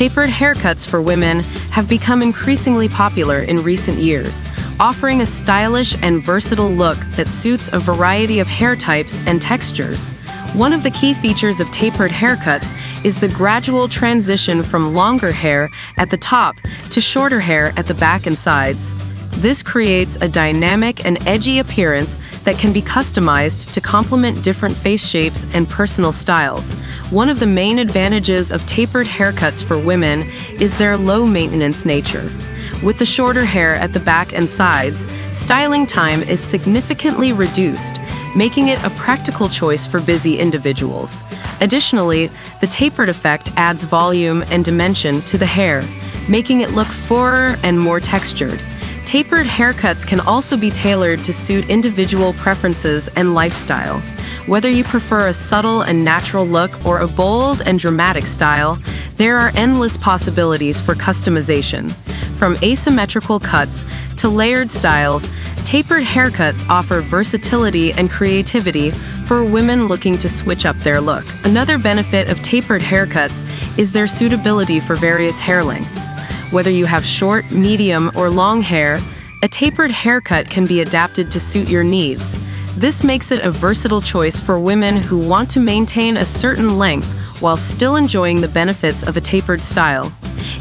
Tapered haircuts for women have become increasingly popular in recent years, offering a stylish and versatile look that suits a variety of hair types and textures. One of the key features of tapered haircuts is the gradual transition from longer hair at the top to shorter hair at the back and sides. This creates a dynamic and edgy appearance that can be customized to complement different face shapes and personal styles. One of the main advantages of tapered haircuts for women is their low-maintenance nature. With the shorter hair at the back and sides, styling time is significantly reduced, making it a practical choice for busy individuals. Additionally, the tapered effect adds volume and dimension to the hair, making it look fuller and more textured. Tapered haircuts can also be tailored to suit individual preferences and lifestyle. Whether you prefer a subtle and natural look or a bold and dramatic style, there are endless possibilities for customization. From asymmetrical cuts to layered styles, tapered haircuts offer versatility and creativity for women looking to switch up their look. Another benefit of tapered haircuts is their suitability for various hair lengths. Whether you have short, medium, or long hair, a tapered haircut can be adapted to suit your needs. This makes it a versatile choice for women who want to maintain a certain length while still enjoying the benefits of a tapered style.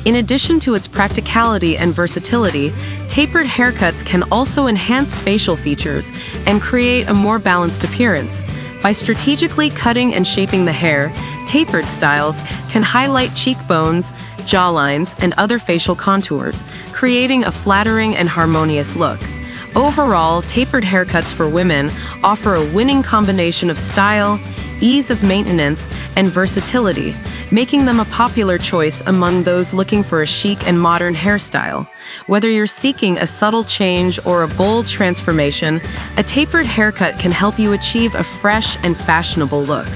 In addition to its practicality and versatility, tapered haircuts can also enhance facial features and create a more balanced appearance. By strategically cutting and shaping the hair, tapered styles can highlight cheekbones, jawlines, and other facial contours, creating a flattering and harmonious look. Overall, tapered haircuts for women offer a winning combination of style, ease of maintenance, and versatility, making them a popular choice among those looking for a chic and modern hairstyle. Whether you're seeking a subtle change or a bold transformation, a tapered haircut can help you achieve a fresh and fashionable look.